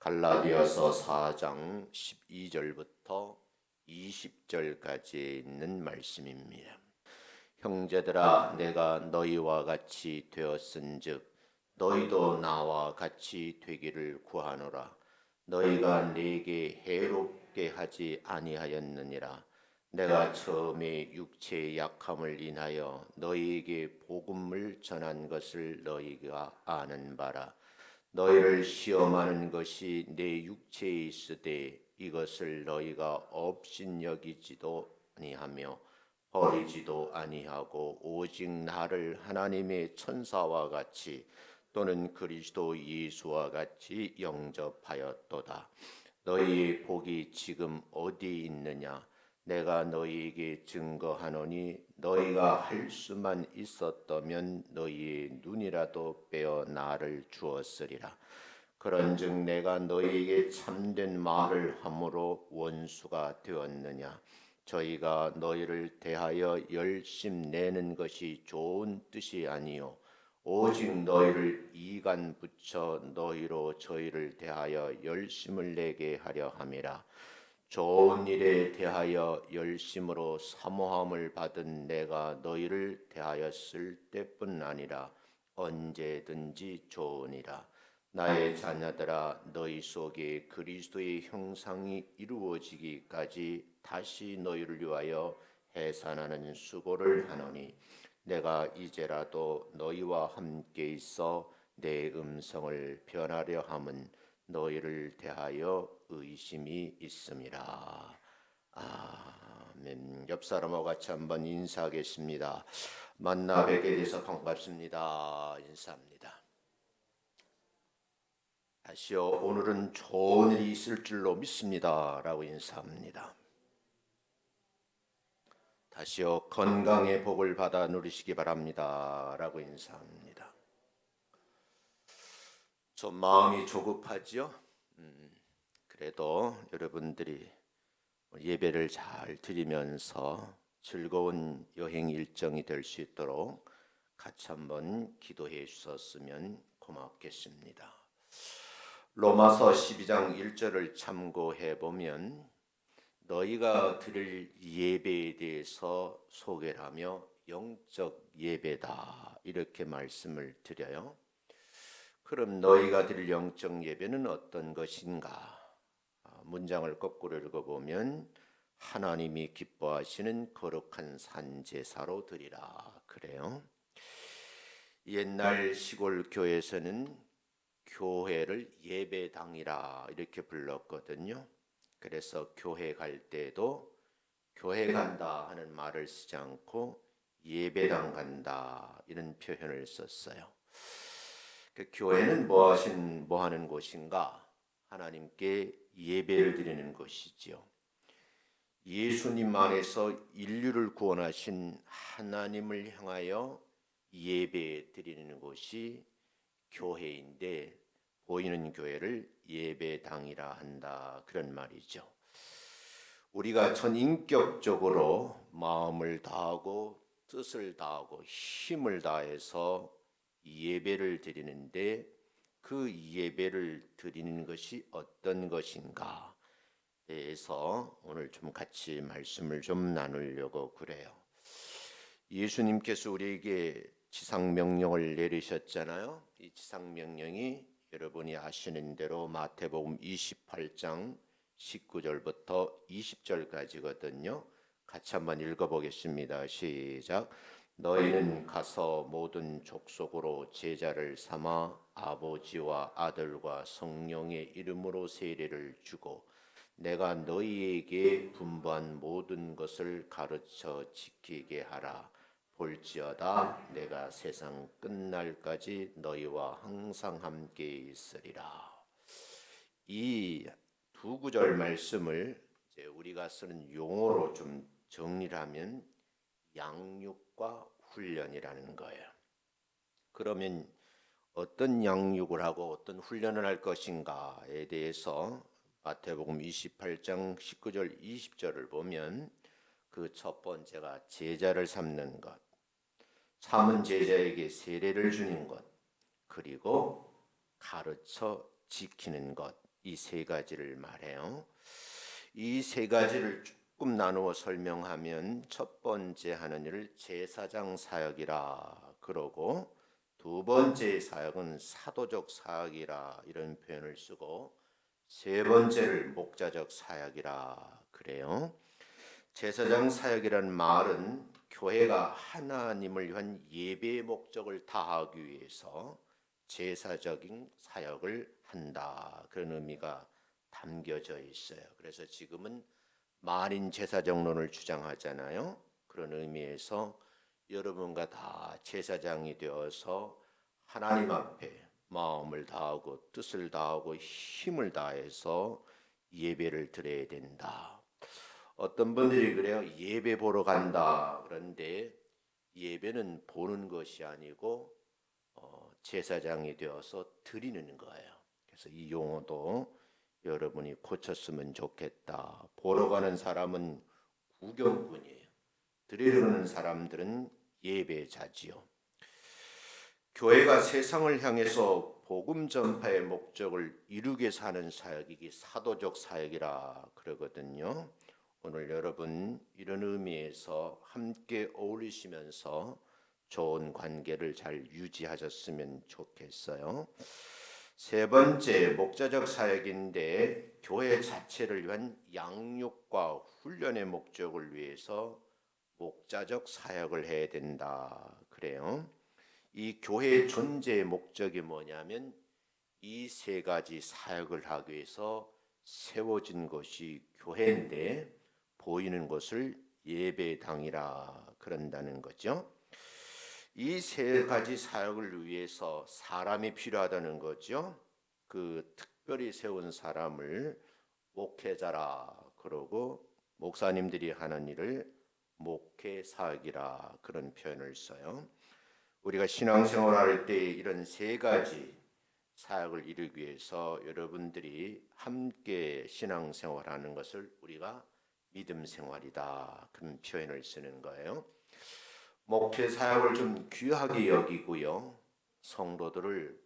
갈라디아서 4장 12절부터 20절까지 있는 말씀입니다. 형제들아, 내가 너희와 같이 되었은즉 너희도 나와 같이 되기를 구하노라. 너희가 내게 해롭게 하지 아니하였느니라. 내가 처음에 육체의 약함을 인하여 너희에게 복음을 전한 것을 너희가 아는 바라. 너희를 시험하는 것이 내 육체에 있으되 이것을 너희가 업신여기지도 아니하며 버리지도 아니하고 오직 나를 하나님의 천사와 같이 또는 그리스도 예수와 같이 영접하였도다. 너희의 복이 지금 어디 있느냐? 내가 너희에게 증거하노니 너희가 할 수만 있었다면 너희의 눈이라도 빼어 나를 주었으리라. 그런즉 내가 너희에게 참된 말을 함으로 원수가 되었느냐? 저희가 너희를 대하여 열심 내는 것이 좋은 뜻이 아니요 오직 너희를 이간 붙여 너희로 저희를 대하여 열심을 내게 하려 함이라. 좋은 일에 대하여 열심으로 사모함을 받은 내가 너희를 대하였을 때뿐 아니라 언제든지 좋으니라. 나의 자녀들아, 너희 속에 그리스도의 형상이 이루어지기까지 다시 너희를 위하여 해산하는 수고를 하노니 내가 이제라도 너희와 함께 있어 내 음성을 변하려 함은 너희를 대하여 의심이 있음이라. 아멘. 옆 사람과 같이 한번 인사하겠습니다. 만나 뵙게 돼서 반갑습니다. 인사합니다. 다시요, 오늘은 좋은 일이 있을 줄로 믿습니다. 라고 인사합니다. 다시요, 건강의 복을 받아 누리시기 바랍니다. 라고 인사합니다. 좀 마음이 조급하죠? 그래도 여러분들이 예배를 잘 드리면서 즐거운 여행 일정이 될 수 있도록 같이 한번 기도해 주셨으면 고맙겠습니다. 로마서 12장 1절을 참고해 보면 너희가 드릴 예배에 대해서 소개를 하며 영적 예배다 이렇게 말씀을 드려요. 그럼 너희가 드릴 영적 예배는 어떤 것인가? 문장을 거꾸로 읽어보면 하나님이 기뻐하시는 거룩한 산제사로 드리라 그래요. 옛날 시골 교회에서는 교회를 예배당이라 이렇게 불렀거든요. 그래서 교회 갈 때도 교회 간다 하는 말을 쓰지 않고 예배당 간다 이런 표현을 썼어요. 그 교회는 뭐 하는 곳인가? 하나님께 예배를 드리는 것이지요. 예수님 안에서 인류를 구원하신 하나님을 향하여 예배 드리는 곳이 교회인데 보이는 교회를 예배당이라 한다 그런 말이죠. 우리가 전인격적으로 마음을 다하고 뜻을 다하고 힘을 다해서 예배를 드리는데 그 예배를 드리는 것이 어떤 것인가 대해서 오늘 좀 같이 말씀을 좀 나누려고 그래요. 예수님께서 우리에게 지상명령을 내리셨잖아요. 이 지상명령이 여러분이 아시는 대로 마태복음 28장 19절부터 20절까지거든요. 같이 한번 읽어보겠습니다. 시작. 너희는 가서 모든 족속으로 제자를 삼아 아버지와 아들과 성령의 이름으로 세례를 주고 내가 너희에게 분부한 모든 것을 가르쳐 지키게 하라. 볼지어다 내가 세상 끝날까지 너희와 항상 함께 있으리라. 이 두 구절 말씀을 이제 우리가 쓰는 용어로 좀 정리를 하면 양육과 훈련이라는 거예요. 그러면 어떤 양육을 하고 어떤 훈련을 할 것인가에 대해서 마태복음 28장 19절 20절을 보면 그 첫 번째가 제자를 삼는 것, 삼은 제자에게 세례를 주는 것, 그리고 가르쳐 지키는 것, 이 세 가지를 말해요. 이 세 가지를 조금 나누어 설명하면 첫 번째 하는 일을 제사장 사역이라 그러고 두 번째 사역은 사도적 사역이라 이런 표현을 쓰고 세 번째를 목자적 사역이라 그래요. 제사장 사역이라는 말은 교회가 하나님을 위한 예배의 목적을 다하기 위해서 제사적인 사역을 한다. 그런 의미가 담겨져 있어요. 그래서 지금은 만인 제사장론을 주장하잖아요. 그런 의미에서 여러분과 다 제사장이 되어서 하나님 앞에 마음을 다하고 뜻을 다하고 힘을 다해서 예배를 드려야 된다. 어떤 분들이 그래요. 예배 보러 간다. 그런데 예배는 보는 것이 아니고 제사장이 되어서 드리는 거예요. 그래서 이 용어도 여러분이 고쳤으면 좋겠다. 보러 가는 사람은 구경꾼이에요. 드리려는 사람들은 예배자지요. 교회가 세상을 향해서 복음 전파의 목적을 이루게 사는 사역이 사도적 사역이라 그러거든요. 오늘 여러분 이런 의미에서 함께 어울리시면서 좋은 관계를 잘 유지하셨으면 좋겠어요. 세 번째 목자적 사역인데 교회 자체를 위한 양육과 훈련의 목적을 위해서 목자적 사역을 해야 된다 그래요. 이 교회의 존재의 목적이 뭐냐면 이 세 가지 사역을 하기 위해서 세워진 것이 교회인데 보이는 것을 예배당이라 그런다는 거죠. 이 세 가지 사역을 위해서 사람이 필요하다는 거죠. 그 특별히 세운 사람을 목회자라 그러고 목사님들이 하는 일을 목회 사역이라 그런 표현을 써요. 우리가 신앙생활 할 때 이런 세 가지 사역을 이루기 위해서 여러분들이 함께 신앙생활하는 것을 우리가 믿음 생활이다 그런 표현을 쓰는 거예요. 목회 사역을 좀 귀하게 여기고요. 성도들을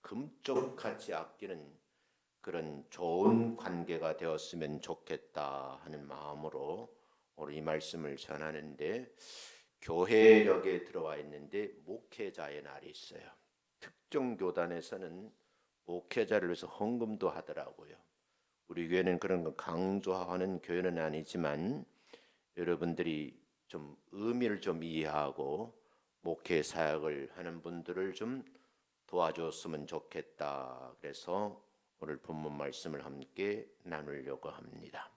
금쪽같이 아끼는 그런 좋은 관계가 되었으면 좋겠다 하는 마음으로 오늘 이 말씀을 전하는데 교회역에 들어와 있는데 목회자의 날이 있어요. 특정 교단에서는 목회자를 위해서 헌금도 하더라고요. 우리 교회는 그런 거 강조하는 교회는 아니지만 여러분들이 좀 의미를 좀 이해하고 목회 사역을 하는 분들을 좀 도와줬으면 좋겠다. 그래서 오늘 본문 말씀을 함께 나누려고 합니다.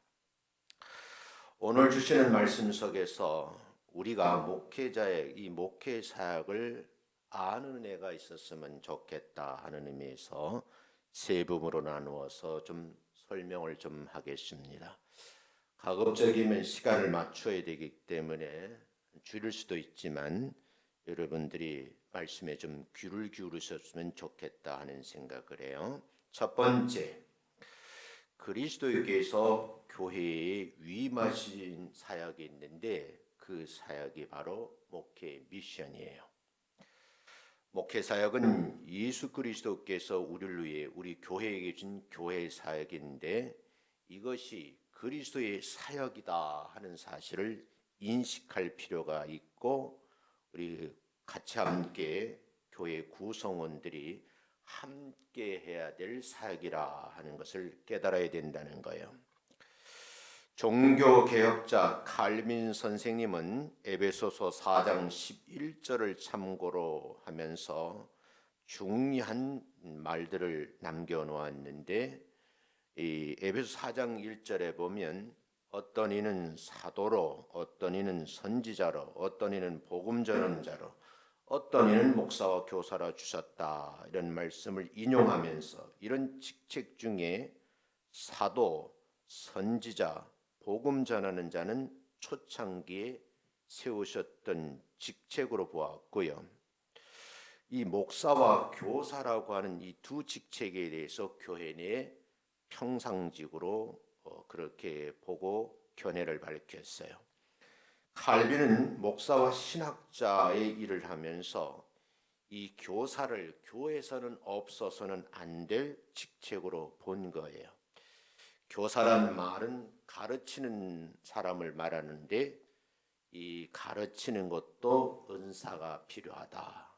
오늘 주시는 말씀 속에서 우리가 목회자의 이 목회 사역을 아는 은혜가 있었으면 좋겠다 하는 의미에서 세 부분으로 나누어서 좀 설명을 좀 하겠습니다. 가급적이면 시간을 맞춰야 되기 때문에 줄일 수도 있지만 여러분들이 말씀에 좀 귀를 기울이셨으면 좋겠다 하는 생각을 해요. 첫 번째, 그리스도께서 교회에 위임하신 사역이 있는데 그 사역이 바로 목회 미션이에요. 목회 사역은 예수 그리스도께서 우리를 위해 우리 교회에게 준 교회 사역인데 이것이 그리스도의 사역이다 하는 사실을 인식할 필요가 있고 우리 같이 함께 교회 구성원들이 함께 해야 될 사역이라 하는 것을 깨달아야 된다는 거예요. 종교 개혁자 칼빈 선생님은 에베소서 4장 11절을 참고로 하면서 중요한 말들을 남겨 놓았는데 이 에베소 4장 1절에 보면 어떤 이는 사도로, 어떤 이는 선지자로, 어떤 이는 복음 전언자로, 어떤 이는 목사와 교사라 주셨다 이런 말씀을 인용하면서 이런 직책 중에 사도, 선지자, 복음 전하는 자는 초창기에 세우셨던 직책으로 보았고요. 이 목사와 교사라고 하는 이 두 직책에 대해서 교회 내에 평상직으로 그렇게 보고 견해를 밝혔어요. 칼빈은 목사와 신학자의 일을 하면서 이 교사를 교회에서는 없어서는 안 될 직책으로 본 거예요. 교사란 말은 가르치는 사람을 말하는데 이 가르치는 것도 은사가 필요하다.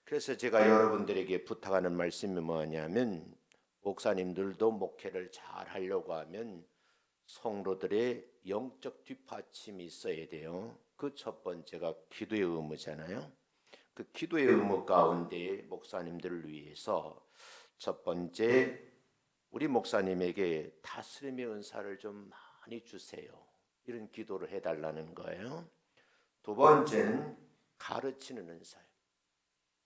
그래서 제가 여러분들에게 부탁하는 말씀이 뭐냐면 목사님들도 목회를 잘 하려고 하면 성도들의 영적 뒷받침이 있어야 돼요. 그 첫 번째가 기도의 의무잖아요. 그 기도의 의무 가운데 목사님들을 위해서 첫 번째 우리 목사님에게 다스림의 은사를 좀 많이 주세요. 이런 기도를 해달라는 거예요. 두 번째는 가르치는 은사예요.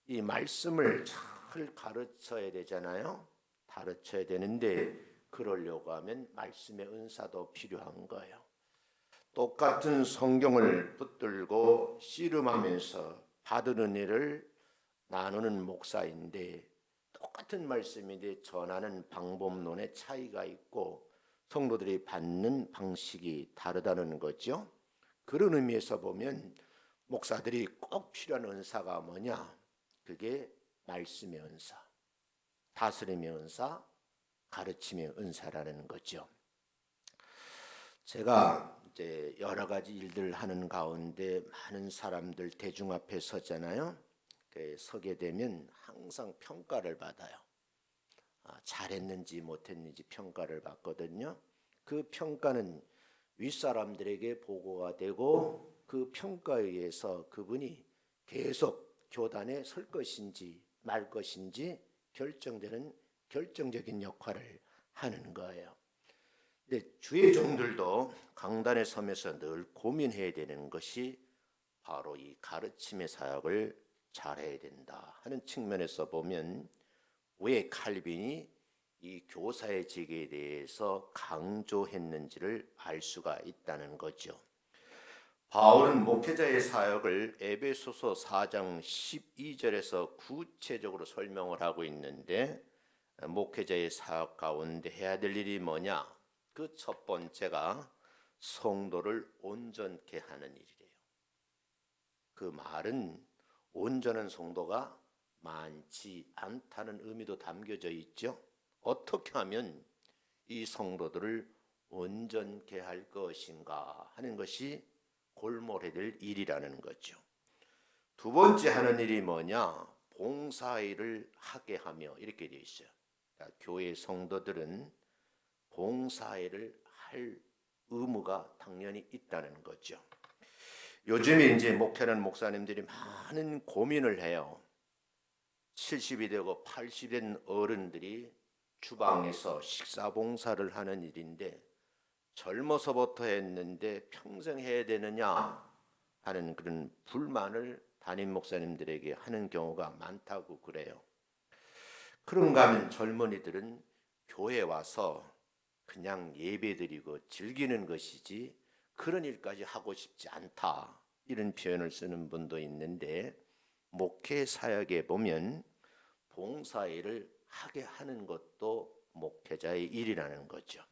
이 말씀을 잘 가르쳐야 되잖아요. 가르쳐야 되는데 그러려고 하면 말씀의 은사도 필요한 거예요. 똑같은 성경을 붙들고 씨름하면서 받은 은혜를 나누는 목사인데 똑같은 말씀인데 전하는 방법론의 차이가 있고 성도들이 받는 방식이 다르다는 거죠. 그런 의미에서 보면 목사들이 꼭 필요한 은사가 뭐냐? 그게 말씀의 은사, 다스림의 은사, 가르침의 은사라는 거죠. 제가 이제 여러 가지 일들을 하는 가운데 많은 사람들 대중 앞에 서잖아요. 서게 되면 항상 평가를 받아요. 잘했는지 못했는지 평가를 받거든요. 그 평가는 윗사람들에게 보고가 되고 그 평가에 의해서 그분이 계속 교단에 설 것인지 말 것인지 결정되는 결정적인 역할을 하는 거예요. 근데 주의 종들도 강단에 서면서 늘 고민해야 되는 것이 바로 이 가르침의 사역을 잘해야 된다 하는 측면에서 보면 왜 칼빈이 이 교사의 직에 대해서 강조했는지를 알 수가 있다는 거죠. 바울은 목회자의 사역을 에베소서 4장 12절에서 구체적으로 설명을 하고 있는데 목회자의 사역 가운데 해야 될 일이 뭐냐? 그 첫 번째가 성도를 온전케 하는 일이래요. 그 말은 온전한 성도가 많지 않다는 의미도 담겨져 있죠. 어떻게 하면 이 성도들을 온전케 할 것인가 하는 것이 골몰해야 될 일이라는 거죠. 두 번째 하는 일이 뭐냐? 봉사일을 하게 하며 이렇게 되어 있어요. 그러니까 교회 성도들은 봉사일을 할 의무가 당연히 있다는 거죠. 요즘에 이제 목회하는 목사님들이 많은 고민을 해요. 70이 되고 80이 된 어른들이 주방에서 식사 봉사를 하는 일인데 젊어서부터 했는데 평생 해야 되느냐 하는 그런 불만을 담임 목사님들에게 하는 경우가 많다고 그래요. 그런가 하면 젊은이들은 교회 와서 그냥 예배드리고 즐기는 것이지 그런 일까지 하고 싶지 않다 이런 표현을 쓰는 분도 있는데 목회 사역에 보면 봉사일을 하게 하는 것도 목회자의 일이라는 거죠.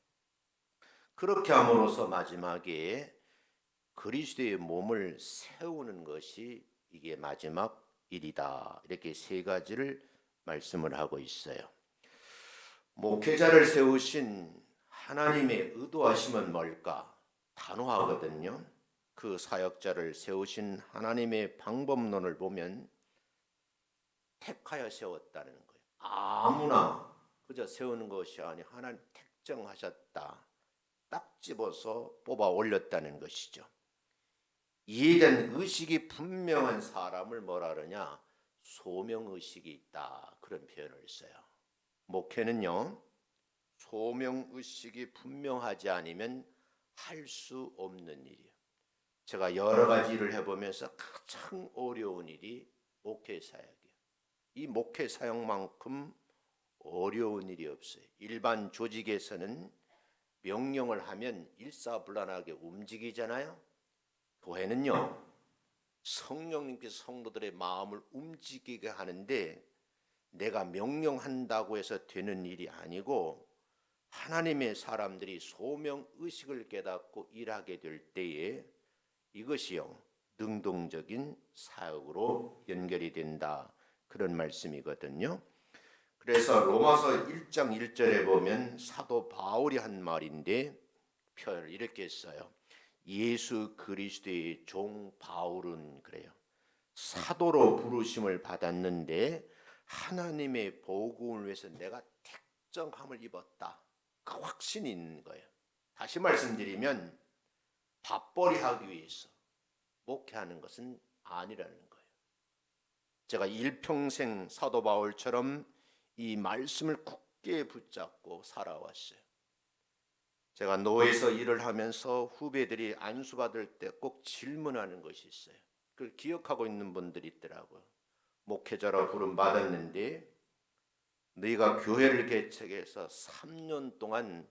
그렇게 함으로써 마지막에 그리스도의 몸을 세우는 것이 이게 마지막 일이다. 이렇게 세 가지를 말씀을 하고 있어요. 목회자를 세우신 하나님의 의도하심은 뭘까? 단호하거든요. 그 사역자를 세우신 하나님의 방법론을 보면 택하여 세웠다는 거예요. 아무나 그저 세우는 것이 아니라 하나님 택정하셨다. 딱 집어서 뽑아 올렸다는 것이죠. 이에 대한 의식이 분명한 사람을 뭐라 그러냐? 소명의식이 있다. 그런 표현을 써요. 목회는요. 소명의식이 분명하지 않으면 할 수 없는 일이에요. 제가 여러 가지 일을 해보면서 가장 어려운 일이 목회 사역이에요. 이 목회 사역만큼 어려운 일이 없어요. 일반 조직에서는 명령을 하면 일사불란하게 움직이잖아요. 교회는요. 성령님께서 성도들의 마음을 움직이게 하는데 내가 명령한다고 해서 되는 일이 아니고 하나님의 사람들이 소명의식을 깨닫고 일하게 될 때에 이것이요 능동적인 사역으로 연결이 된다. 그런 말씀이거든요. 그래서 로마서 1장 1절에 보면 사도 바울이 한 말인데 표현을 이렇게 써요. 예수 그리스도의 종 바울은 그래요. 사도로 부르심을 받았는데 하나님의 복음을 위해서 내가 택정함을 입었다. 그 확신이 있는 거예요. 다시 말씀드리면 밥벌이 하기 위해서 목회하는 것은 아니라는 거예요. 제가 일평생 사도 바울처럼 이 말씀을 굳게 붙잡고 살아왔어요. 제가 노예에서 일을 하면서 후배들이 안수받을 때 꼭 질문하는 것이 있어요. 그걸 기억하고 있는 분들이 있더라고요. 목회자로 부름 받았는데 너희가 교회를 개척해서 3년 동안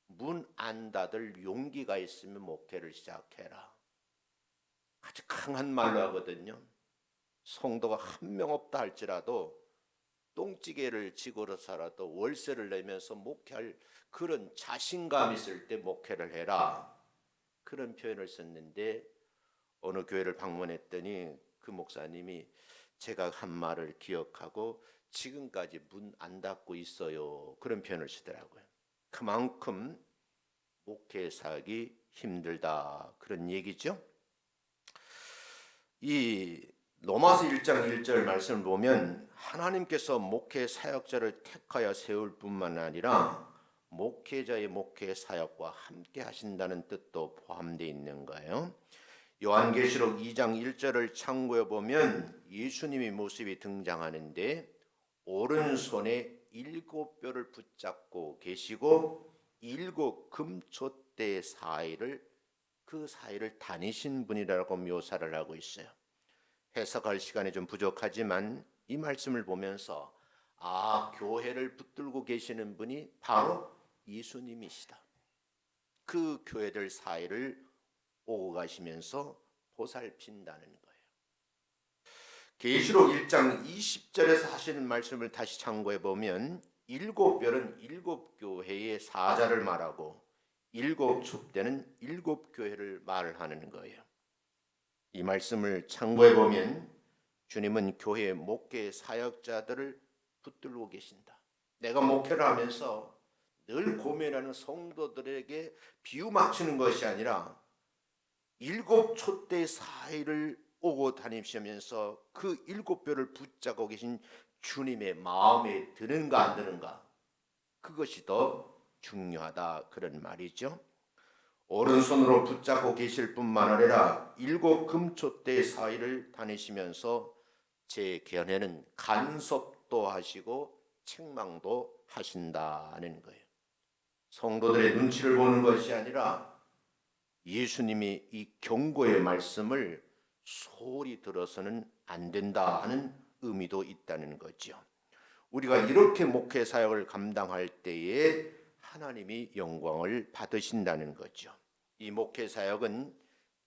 문 안 닫을 용기가 있으면 목회를 시작해라. 아주 강한 말로 하거든요. 성도가 한 명 없다 할지라도 똥찌개를 지고로서라도 월세를 내면서 목회할 그런 자신감 있을 때 목회를 해라. 그런 표현을 썼는데 어느 교회를 방문했더니 그 목사님이 제가 한 말을 기억하고 지금까지 문 안 닫고 있어요. 그런 표현을 쓰더라고요. 그만큼 목회 사역이 힘들다. 그런 얘기죠. 이 로마서 1장 1절 말씀을 보면 하나님께서 목회 사역자를 택하여 세울 뿐만 아니라 목회자의 목회 사역과 함께 하신다는 뜻도 포함되어 있는 거예요. 요한계시록 2장 1절을 참고해 보면 예수님의 모습이 등장하는데 오른손에 7뼈를 붙잡고 계시고 7 금촛대 사이를 그 사이를 다니신 분이라고 묘사를 하고 있어요. 해석할 시간이 좀 부족하지만 이 말씀을 보면서 교회를 붙들고 계시는 분이 바로 예수님이시다. 그 교회들 사이를 오고 가시면서 보살핀다는 거예요. 계시록 1장 20절에서 하시는 말씀을 다시 참고해 보면 7별은 7교회의 사자를 말하고 7 촛대는 7교회를 말하는 거예요. 이 말씀을 참고해 보면 주님은 교회 목회 사역자들을 붙들고 계신다. 내가 목회를 하면서 늘 고민하는 성도들에게 비유 맞추는 것이 아니라 7 촛대 사이를 오고 다니시면서 그 7뼈를 붙잡고 계신 주님의 마음에 드는가 안 드는가, 그것이 더 중요하다. 그런 말이죠. 오른손으로 붙잡고 계실 뿐만 아니라 7 금촛대 사이를 다니시면서 제 견해는 간섭도 하시고 책망도 하신다는 거예요. 성도들의 눈치를 보는 것이 아니라 예수님이 이 경고의 말씀을 소홀히 들어서는 안 된다 하는 의미도 있다는 거죠. 우리가 이렇게 목회 사역을 감당할 때에 하나님이 영광을 받으신다는 거죠. 이 목회 사역은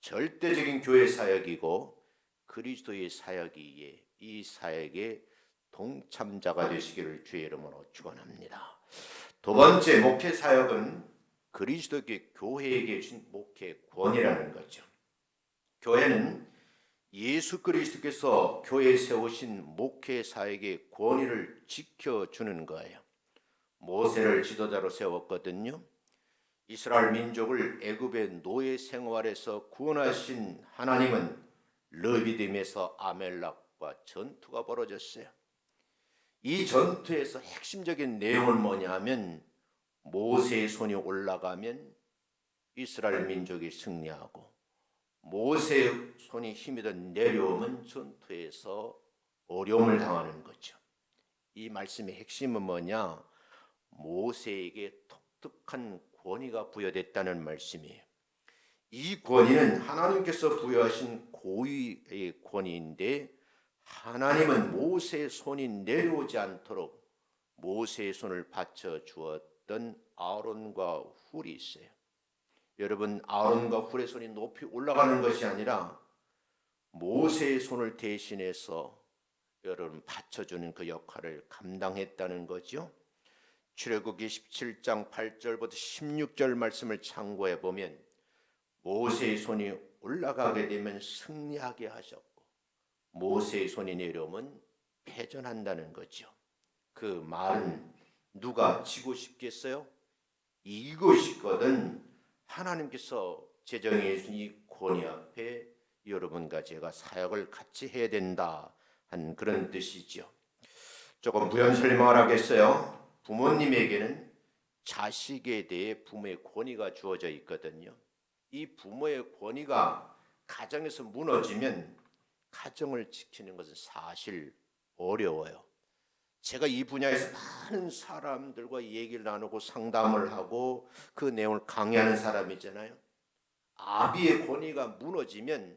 절대적인 교회 사역이고 그리스도의 사역이기에 이 사역의 동참자가 되시기를 주의 이름으로 축원합니다. 두 번째, 목회 사역은 그리스도의 교회에게 주신 목회권이라는 거죠. 교회는 예수 그리스도께서 교회에 세우신 목회 사역의 권위를 지켜주는 거예요. 모세를 지도자로 세웠거든요. 이스라엘 민족을 애굽의 노예 생활에서 구원하신 하나님은 르비딤에서 아멜렉과 전투가 벌어졌어요. 이 전투에서 핵심적인 내용은 뭐냐면 모세의 손이 올라가면 이스라엘 민족이 승리하고 모세의 손이 힘이 더 내려오면 전투에서 어려움을 당하는 거죠. 이 말씀의 핵심은 뭐냐? 모세에게 독특한 권위가 부여됐다는 말씀이에요. 이 권위는 하나님께서 부여하신 고유의 권위인데 하나님은 모세의 손이 내려오지 않도록 모세의 손을 받쳐 주었던 아론과 훌이 있어요. 여러분, 아론과 훌의 손이 높이 올라가는 것이 아니라 모세의 손을 대신해서 여러분 받쳐주는 그 역할을 감당했다는 거죠. 출애굽기 17장 8절부터 16절 말씀을 참고해 보면 모세의 손이 올라가게 되면 승리하게 하셨고 모세의 손이 내려오면 패전한다는 거죠. 그 말은 누가 지고 싶겠어요? 이기고 싶거든 하나님께서 제정해 주신 이 권위 앞에 여러분과 제가 사역을 같이 해야 된다 한 그런 뜻이죠. 조금 부연 설명을 하겠어요. 부모님에게는 자식에 대해 부모의 권위가 주어져 있거든요. 이 부모의 권위가 가정에서 무너지면 가정을 지키는 것은 사실 어려워요. 제가 이 분야에서 많은 사람들과 얘기를 나누고 상담을 하고 그 내용을 강의하는 사람이잖아요. 아비의 권위가 무너지면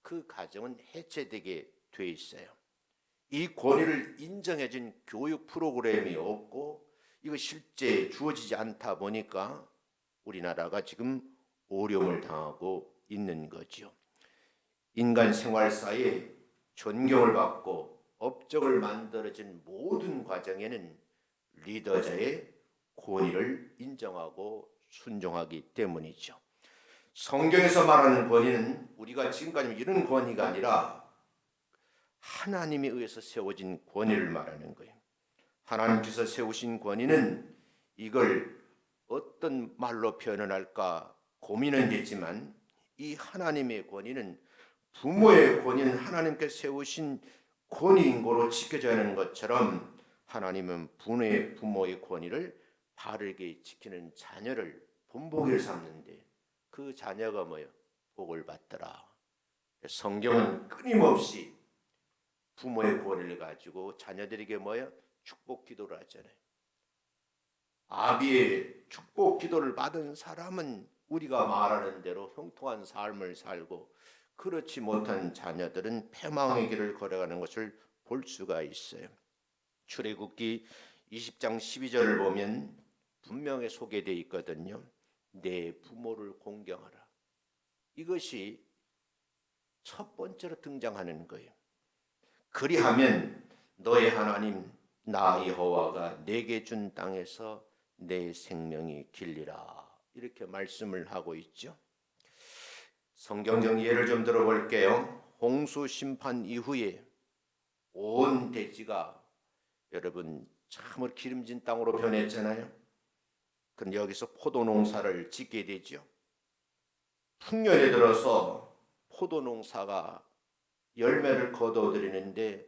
그 가정은 해체되게 돼 있어요. 이 권위를 인정해준 교육 프로그램이 없고 이거 실제 주어지지 않다 보니까 우리나라가 지금 어려움을 당하고 있는 거죠. 인간 생활사에 존경을 받고 업적을 만들어진 모든 과정에는 리더자의 권위를 인정하고 순종하기 때문이죠. 성경에서 말하는 권위는 우리가 지금까지 이런 권위가 아니라 하나님에 의해서 세워진 권위를 말하는 거예요. 하나님께서 세우신 권위는 이걸 어떤 말로 표현을 할까 고민은 됐지만 이 하나님의 권위는 부모의 권위는 하나님께서 세우신 권위인 거로 지켜져야 하는 것처럼 하나님은 부모의 권위를 바르게 지키는 자녀를 본보기를 삼는데 그 자녀가 뭐예요? 복을 받더라. 성경은 끊임없이 부모의 권위를 가지고 자녀들에게 뭐예요? 축복 기도를 하잖아요. 아비의 축복 기도를 받은 사람은 우리가 말하는 대로 형통한 삶을 살고 그렇지 못한 자녀들은 패망의 길을 걸어가는 것을 볼 수가 있어요. 출애굽기 20장 12절을 보면 분명히 소개되어 있거든요. 내 부모를 공경하라. 이것이 첫 번째로 등장하는 거예요. 그리하면 너의 하나님 나 여호와가 내게 준 땅에서 내 생명이 길리라. 이렇게 말씀을 하고 있죠. 성경적 예를 좀 들어볼게요. 홍수 심판 이후에 온 대지가 여러분 참으로 기름진 땅으로 변했잖아요. 그런데 여기서 포도 농사를 짓게 되죠. 풍년에 들어서 포도 농사가 열매를 거두어드리는데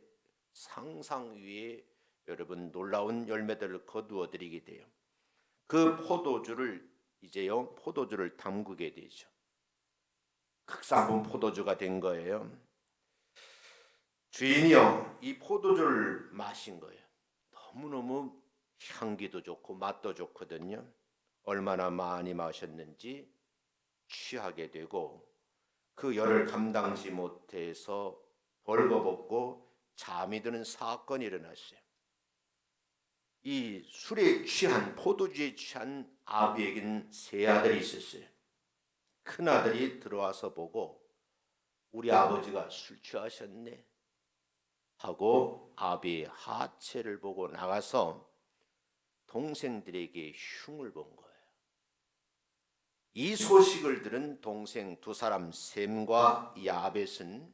상상 위에 여러분 놀라운 열매들을 거두어드리게 돼요. 그 포도주를 이제요 포도주를 담그게 되죠. 극상품 포도주가 된 거예요. 주인이요 이 포도주를 마신 거예요. 너무너무 향기도 좋고 맛도 좋거든요. 얼마나 많이 마셨는지 취하게 되고 그 열을 감당지 못해서 벌거벗고 잠이 드는 사건이 일어났어요. 이 술에 취한 포도주에 취한 아비에게는 세 아들이 있었어요. 큰 아들이 들어와서 보고 우리 아버지가 술 취하셨네 하고 아비의 하체를 보고 나가서 동생들에게 흉을 본 거예요. 이 소식을 들은 동생 두 사람 셈과 야벳은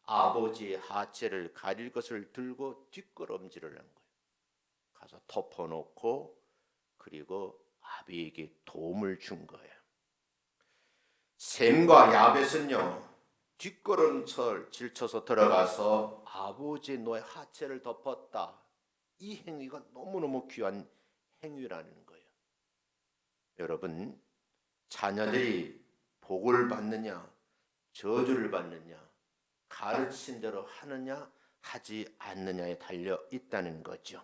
아버지의 하체를 가릴 것을 들고 뒷걸음질을 한 거예요. 가서 덮어놓고 그리고 아비에게 도움을 준 거예요. 셈과 야벳은요 뒷걸음질 쳐서 들어가서 아버지의 너의 하체를 덮었다. 이 행위가 너무너무 귀한 행위라는 거예요. 여러분 자녀들이 복을 받느냐 저주를 받느냐 가르친 대로 하느냐 하지 않느냐에 달려 있다는 거죠.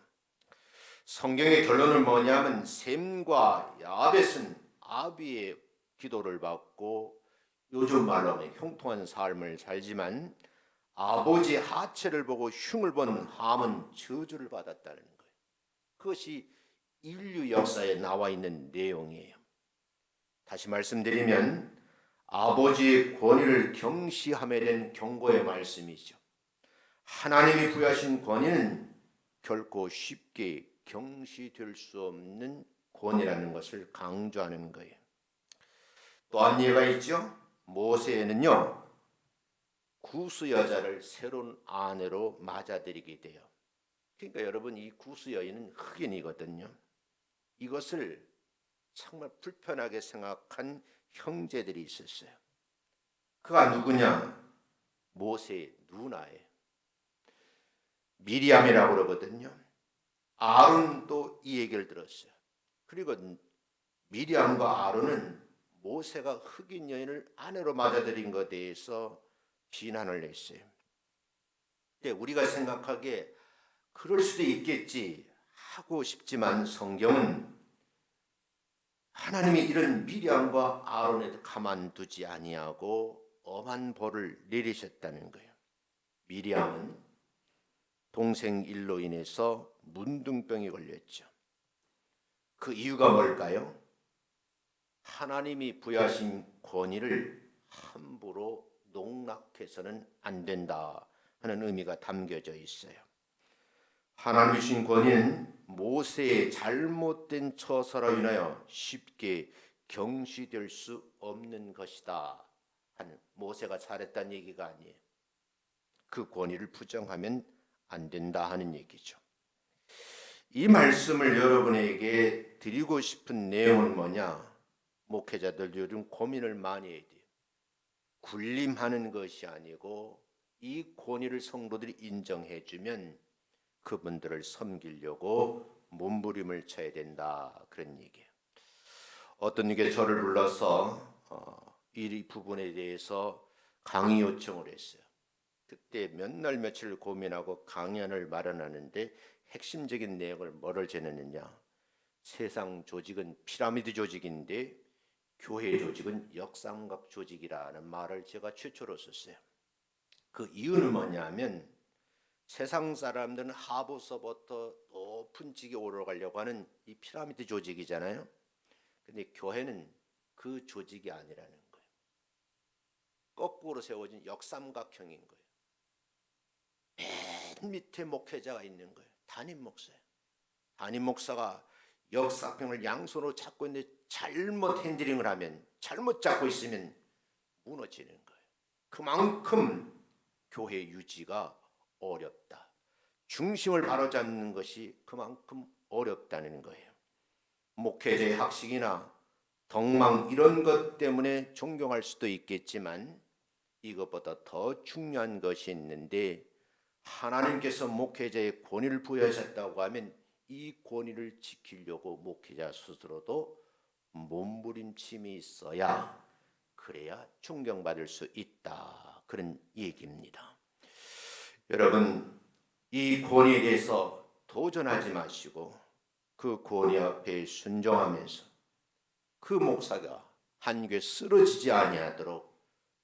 성경의 결론은 뭐냐면 셈과 야벳은 아비의 기도를 받고 요즘 말로 하면 형통한 삶을 살지만 아버지의 하체를 보고 흉을 본 함은 저주를 받았다는 거예요. 그것이 인류 역사에 나와 있는 내용이에요. 다시 말씀드리면 아버지의 권위를 경시함에 대한 경고의 말씀이죠. 하나님이 부여하신 권위는 결코 쉽게 경시될 수 없는 권위라는 것을 강조하는 거예요. 또 한 예가 있죠. 모세는요 구수 여자를 새로운 아내로 맞아들이게 돼요. 그러니까 여러분, 이 구수 여인은 흑인이거든요. 이것을 정말 불편하게 생각한 형제들이 있었어요. 그가 누구냐? 모세의 누나예요. 미리암이라고 그러거든요. 아론도 이 얘기를 들었어요. 그리고 미리암과 아론은 모세가 흑인 여인을 아내로 맞아들인 것에 대해서 비난을 했어요. 근데 우리가 생각하기에 그럴 수도 있겠지 하고 싶지만 성경은 하나님이 이런 미리암과 아론에 가만두지 아니하고 엄한 벌을 내리셨다는 거예요. 미리암은 동생 일로 인해서 문둥병이 걸렸죠. 그 이유가 뭘까요? 하나님이 부여하신 권위를 함부로 농락해서는 안 된다 하는 의미가 담겨져 있어요. 하나님이 주신 권위는 모세의 잘못된 처사로 인하여 쉽게 경시될 수 없는 것이다 하는, 모세가 잘했다는 얘기가 아니에요. 그 권위를 부정하면 안 된다 하는 얘기죠. 이 말씀을 여러분에게 드리고 싶은 내용은 뭐냐? 목회자들 요즘 고민을 많이 해야 돼요. 군림하는 것이 아니고 이 권위를 성도들이 인정해주면 그분들을 섬기려고 몸부림을 쳐야 된다, 그런 얘기예요. 어떤 게 저를 불러서 이 부분에 대해서 강의 요청을 했어요. 그때 몇 날 며칠 고민하고 강연을 마련하는데 핵심적인 내용을 뭐를 전했느냐? 세상 조직은 피라미드 조직인데 교회 조직은 역삼각 조직이라는 말을 제가 최초로 썼어요. 그 이유는 뭐냐면 세상 사람들은 하부서부터 높은 직에 올라가려고 하는 이 피라미드 조직이잖아요. 근데 교회는 그 조직이 아니라는 거예요. 거꾸로 세워진 역삼각형인 거예요. 맨 밑에 목회자가 있는 거예요. 담임 목사예요. 담임 목사가 역삼각형을 양손으로 잡고 있는데 잘못 핸들링을 하면, 잘못 잡고 있으면 무너지는 거예요. 그만큼 교회 유지가 어렵다. 중심을 바로잡는 것이 그만큼 어렵다는 거예요. 목회자의 학식이나 덕망 이런 것 때문에 존경할 수도 있겠지만 이것보다 더 중요한 것이 있는데, 하나님께서 목회자의 권위를 부여하셨다고 하면 이 권위를 지키려고 목회자 스스로도 몸부림침이 있어야, 그래야 존경받을 수 있다, 그런 얘기입니다. 여러분, 이 권위에 대해서 도전하지 마시고 그 권위 앞에 순종하면서 그 목사가 한 교회 쓰러지지 아니하도록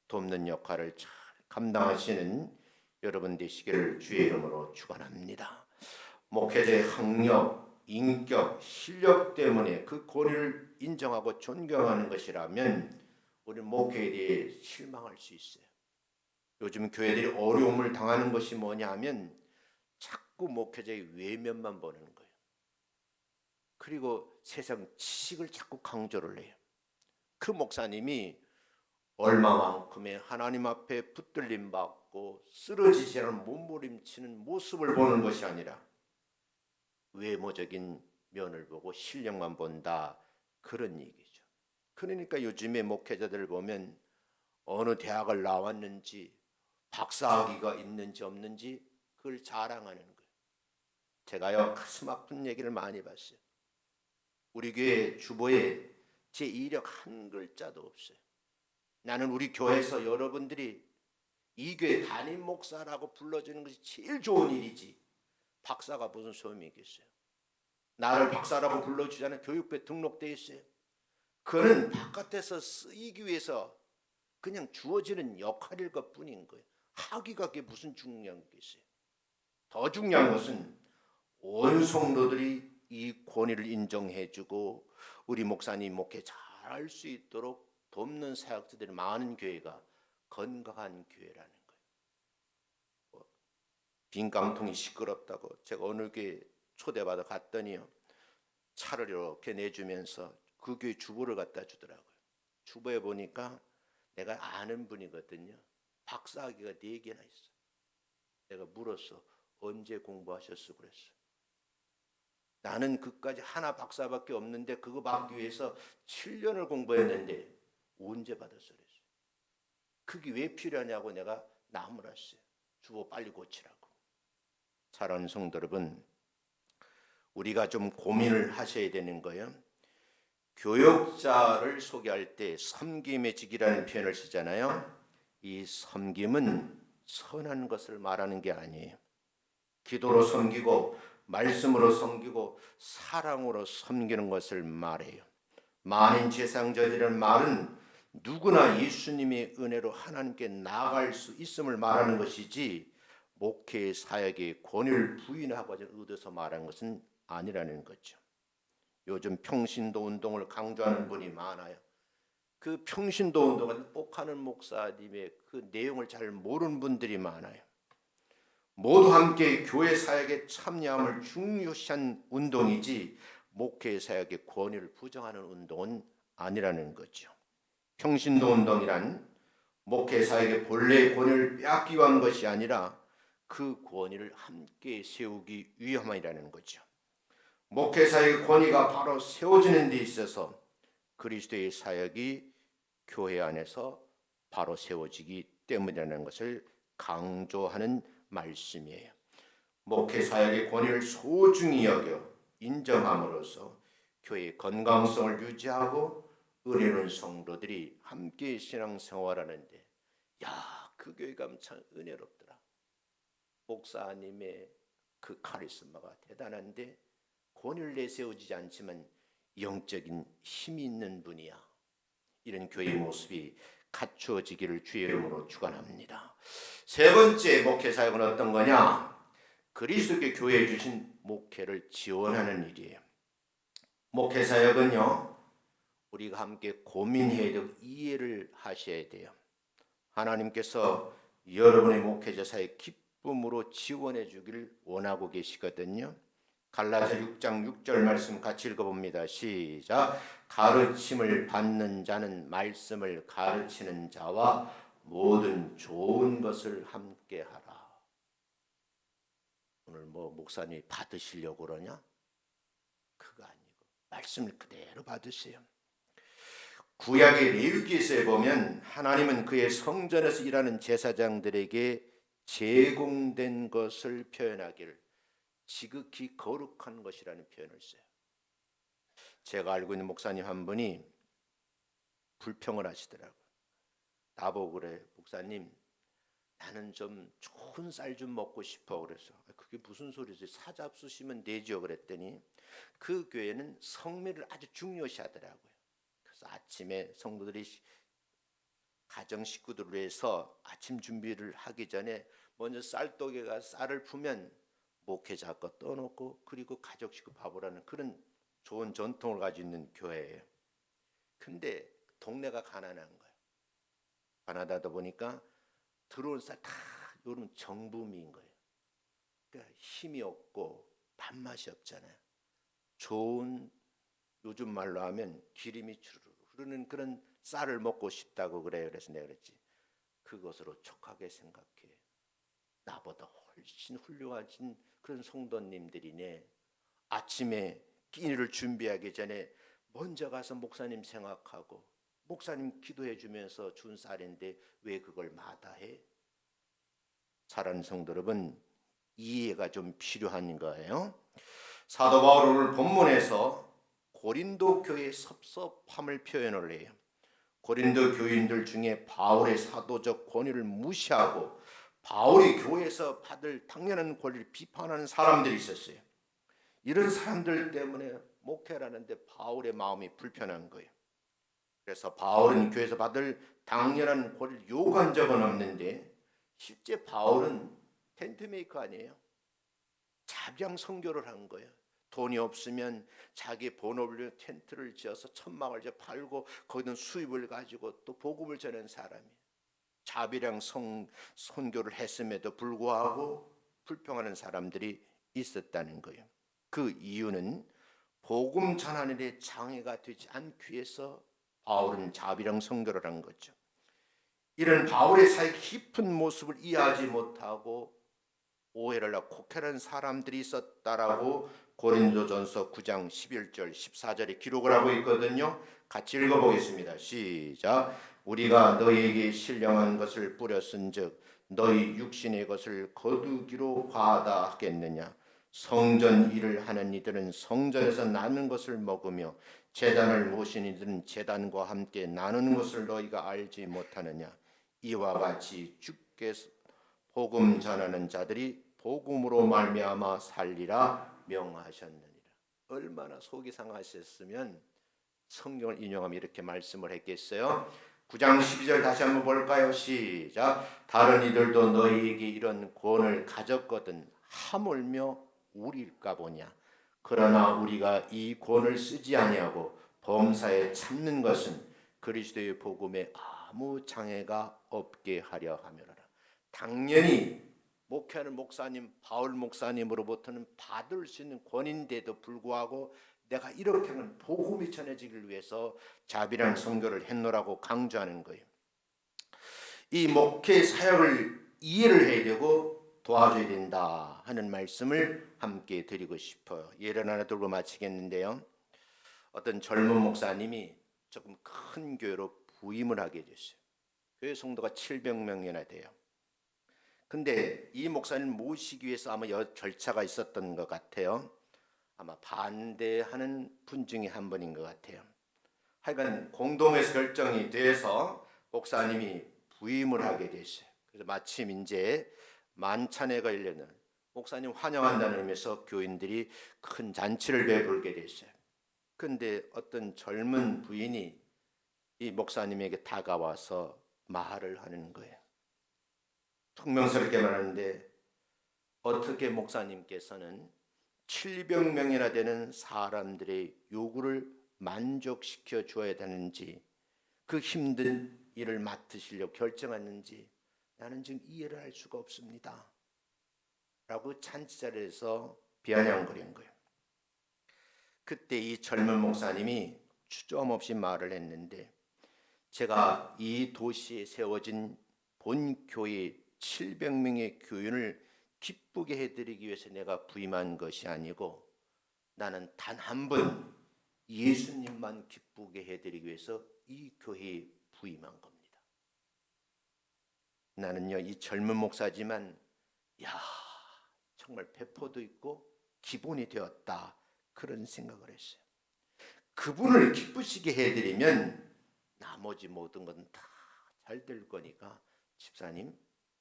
돕는 역할을 잘 감당하시는 여러분 되시기를 주의 이름으로 축원합니다. 목회자의 학력, 인격, 실력 때문에 그 권위를 인정하고 존경하는 것이라면 우리 목회에 대해 실망할 수 있어요. 요즘 교회들이 어려움을 당하는 것이 뭐냐 하면 자꾸 목회자의 외면만 보는 거예요. 그리고 세상 지식을 자꾸 강조를 해요. 그 목사님이 얼마만큼의 하나님 앞에 붙들림 받고 쓰러지지 않은 몸부림치는 모습을 보는 것이 아니라 외모적인 면을 보고 실력만 본다, 그런 얘기죠. 그러니까 요즘에 목회자들을 보면 어느 대학을 나왔는지, 박사학위가 있는지 없는지 그걸 자랑하는 거예요. 제가요 가슴 아픈 얘기를 많이 봤어요. 우리 교회 주보에 제 이력 한 글자도 없어요. 나는 우리 교회에서 여러분들이 이 교회 담임 목사라고 불러주는 것이 제일 좋은 일이지, 박사가 무슨 소용이 있겠어요. 나를 박사라고 불러주자는 교육부에 등록되어 있어요. 그는 바깥에서 쓰이기 위해서 그냥 주어지는 역할일 것 뿐인 거예요. 학위가 그게 무슨 중요한 게 있어요. 더 중요한 것은 온 성도들이 이 권위를 인정해주고 우리 목사님 목회 잘할 수 있도록 돕는 사역자들이 많은 교회가 건강한 교회라는 거예요. 빈 깡통이 시끄럽다고 제가 어느 교회 초대받아 갔더니요, 차를 이렇게 내주면서 그 교회 주보를 갖다 주더라고요. 주보에 보니까 내가 아는 분이거든요. 박사학위가 4개나 있어. 내가 물었어. 언제 공부하셨어? 그랬어. 나는 그까지 하나 박사밖에 없는데 그거 받기 위해서 7년을 공부했는데 언제 받았어? 그랬어. 그게 왜 필요하냐고 내가 나무랐어요. 주보 빨리 고치라고. 사랑하는 성도 여러분, 우리가 좀 고민을 하셔야 되는 거예요. 교역자를 소개할 때 섬김의 직이라는 표현을 쓰잖아요. 이 섬김은 선한 것을 말하는 게 아니에요. 기도로 섬기고 말씀으로 섬기고 사랑으로 섬기는 것을 말해요. 만인제상전이라는 말은 누구나 예수님의 은혜로 하나님께 나아갈 수 있음을 말하는 것이지 목회 사역의 권위를 부인하고자 얻어서 말하는 것은 아니라는 거죠. 요즘 평신도 운동을 강조하는 분이 많아요. 그 평신도 운동은 옥하는 목사님의 그 내용을 잘 모르는 분들이 많아요. 모두 함께 교회 사역에 참여함을 중요시한 운동이지 목회 사역의 권위를 부정하는 운동은 아니라는 거죠. 평신도 운동이란 목회 사역의 본래의 권위를 빼앗기 위한 것이 아니라 그 권위를 함께 세우기 위함이라는 거죠. 목회 사역의 권위가 바로 세워지는 데 있어서 그리스도의 사역이 교회 안에서 바로 세워지기 때문이라는 것을 강조하는 말씀이에요. 목회 사역의 권위를 소중히 여겨 인정함으로써 교회의 건강성을 유지하고 은혜로운 성도들이 함께 신앙생활하는데 그 교회 가면 참 은혜롭더라. 목사님의 그 카리스마가 대단한데 권위를 내세우지 않지만 영적인 힘이 있는 분이야. 이런 교회의 모습이 갖추어지기를 주의 이름으로 축원합니다. 세 번째 목회 사역은 어떤 거냐? 그리스도께 교회에 주신 목회를 지원하는 일이에요. 목회 사역은요, 우리가 함께 고민해야 되고 이해를 하셔야 돼요. 하나님께서 여러분의 목회자 사역 기쁨으로 지원해 주기를 원하고 계시거든요. 갈라디아 6장 6절 말씀 같이 읽어봅니다. 시작. 가르침을 받는 자는 말씀을 가르치는 자와 모든 좋은 것을 함께 하라. 오늘 목사님이 받으시려고 그러냐? 그거 아니고 말씀을 그대로 받으세요. 구약의 레위기에서 보면 하나님은 그의 성전에서 일하는 제사장들에게 제공된 것을 표현하기를 지극히 거룩한 것이라는 표현을 써요. 제가 알고 있는 목사님 한 분이 불평을 하시더라고요. 나보고 그래, 목사님 나는 좀 좋은 쌀 좀 먹고 싶어. 그래서 그게 무슨 소리지? 사잡수시면 되죠. 그랬더니 그 교회는 성미를 아주 중요시 하더라고요. 그래서 아침에 성도들이 가정 식구들을 위해서 아침 준비를 하기 전에 먼저 쌀떡에가 쌀을 푸면 목회자 거 떠놓고 그리고 가족 식구 밥을 하는 그런 좋은 전통을 가지고 있는 교회예요. 근데 동네가 가난한 거예요. 가난하다 보니까 들어온 쌀 다 요런 정부미인 거예요. 그러니까 힘이 없고 밥맛이 없잖아요. 좋은 요즘 말로 하면 기름이 주르르 흐르는 그런 쌀을 먹고 싶다고 그래요. 그래서 내가 그랬지. 그것으로 촉하게 생각해. 나보다 훨씬 훌륭하신 그런 성도님들이네. 아침에 끼니를 준비하기 전에 먼저 가서 목사님 생각하고 목사님 기도해 주면서 준 쌀인데 왜 그걸 마다해? 사랑하는 성도 여러분, 이해가 좀 필요한 거예요. 사도 바울은 오늘 본문에서 고린도 교회의 섭섭함을 표현을 해요. 고린도 교인들 중에 바울의 사도적 권위를 무시하고 바울이 교회에서 받을 당연한 권리를 비판하는 사람들이 있었어요. 이런 사람들 때문에 목회를 하는데 바울의 마음이 불편한 거예요. 그래서 바울은 교회에서 받을 당연한 권리를 요구한 적은 없는데 실제 바울은 텐트메이커 아니에요. 잡양 선교를 한 거예요. 돈이 없으면 자기 본업을 텐트를 지어서 천막을 팔고 거기는 수입을 가지고 또 복음을 전하는 사람이에요. 자비랑 선교를 했음에도 불구하고 불평하는 사람들이 있었다는 거예요. 그 이유는 복음 전하는 데 장애가 되지 않기 위해서 바울은 자비랑 선교를 한 거죠. 이런 바울의 사역 깊은 모습을 이해하지 못하고 오해를 하고 곡해하는 사람들이 있었다라고 고린도전서 9장 11절 14절에 기록을 하고 있거든요. 같이 읽어보겠습니다. 시작. 우리가 너희에게 신령한 것을 뿌렸은즉 너희 육신의 것을 거두기로 과하다 하겠느냐. 성전 일을 하는 이들은 성전에서 나는 것을 먹으며 제단을 모신 이들은 제단과 함께 나누는 것을 너희가 알지 못하느냐. 이와 같이 주께서 복음 전하는 자들이 복음으로 말미암아 살리라 명하셨느니라. 얼마나 속이 상하셨으면 성경을 인용하며 이렇게 말씀을 했겠어요. 9장 12절 다시 한번 볼까요? 시작. 다른 이들도 너희에게 이런 권을 가졌거든 하물며 우리일까 보냐. 그러나 우리가 이 권을 쓰지 아니하고 범사에 참는 것은 그리스도의 복음에 아무 장애가 없게 하려 함이라. 당연히 목회하는 목사님, 바울 목사님으로부터는 받을 수 있는 권인데도 불구하고 내가 이렇게 하면 복음이 전해지기를 위해서 자비랑 선교를 했노라고 강조하는 거예요. 이 목회 사역을 이해를 해야 되고 도와줘야 된다 하는 말씀을 함께 드리고 싶어요. 예를 하나 들고 마치겠는데요. 어떤 젊은 목사님이 조금 큰 교회로 부임을 하게 됐어요. 교회 성도가 700명이나 돼요. 근데 이 목사님 모시기 위해서 아마 절차가 있었던 것 같아요. 아마 반대하는 분 중에 한 분인 것 같아요. 하여간 공동에서 결정이 돼서 목사님이 부임을 하게 됐어요. 그래서 마침 이제 만찬회가 열리는 목사님 환영한다는 의미에서 교인들이 큰 잔치를 베풀게 됐어요. 근데 어떤 젊은 부인이 이 목사님에게 다가와서 말을 하는 거예요. 퉁명스럽게 말하는데 어떻게 목사님께서는 700명이나 되는 사람들의 요구를 만족시켜 줘야 되는지 그 힘든 일을 맡으시려고 결정했는지 나는 지금 이해를 할 수가 없습니다 라고 잔치자리에서 비아냥거린 거예요. 그때 이 젊은 목사님이 주저없이 말을 했는데 제가 이 도시에 세워진 본교회 700명의 교인을 기쁘게 해드리기 위해서 내가 부임한 것이 아니고 나는 단 한 분 예수님만 기쁘게 해드리기 위해서 이 교회에 부임한 겁니다. 나는요 이 젊은 목사지만 정말 배포도 있고 기본이 되었다 그런 생각을 했어요. 그분을 기쁘시게 해드리면 나머지 모든 건 다 잘 될 거니까 집사님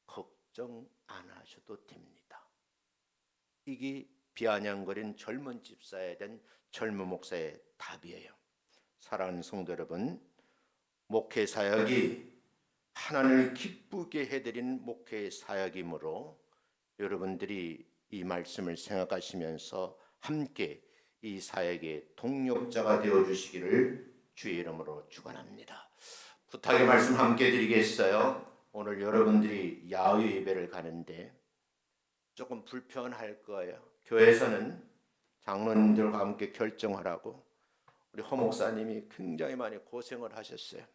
걱정 안 하셔도 됩니다. 이게 비아냥거린 젊은 집사에 대한 젊은 목사의 답이에요. 사랑하는 성도 여러분, 목회 사역이 하나님을 기쁘게 해드리는 목회 사역이므로 여러분들이 이 말씀을 생각하시면서 함께 이 사역의 동력자가 되어주시기를 주의 이름으로 축원합니다. 부탁의 말씀 함께 드리겠어요. 오늘 여러분들이 야외 예배를 가는데 조금 불편할 거예요. 교회에서는 장로님들과 함께 결정하라고 우리 허 목사님이 굉장히 많이 고생을 하셨어요.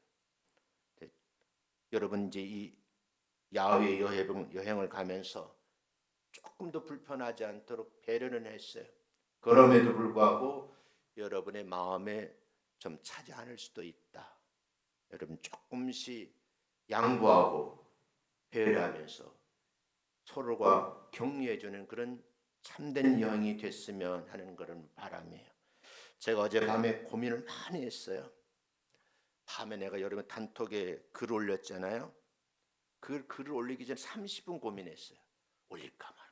여러분 이제 이 야외 여행을 가면서 조금 더 불편하지 않도록 배려는 했어요. 그럼에도 불구하고 여러분의 마음에 좀 차지 않을 수도 있다. 여러분 조금씩 양보하고 배려하면서 서로가 격려해주는 그런 참된 여행이 됐으면 하는 그런 바람이에요. 제가 어젯밤에 고민을 많이 했어요. 밤에 내가 여러분 단톡에 글 올렸잖아요. 그 글을 올리기 전에 30분 고민했어요. 올릴까 말까.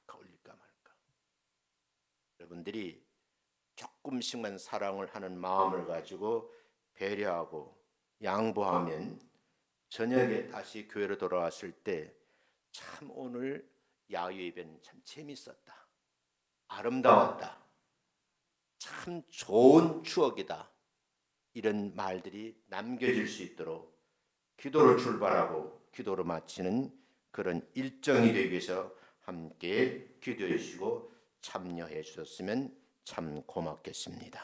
여러분들이 조금씩만 사랑을 하는 마음을 가지고 배려하고 양보하면 저녁에 다시 교회로 돌아왔을 때 참 오늘 야외 예배는 참 재밌었다. 아름다웠다. 참 좋은 추억이다. 이런 말들이 남겨질 수 있도록 기도를 출발하고 기도로 마치는 그런 일정이 되기 위해서 함께 기도해 주시고 참여해 주셨으면 참 고맙겠습니다.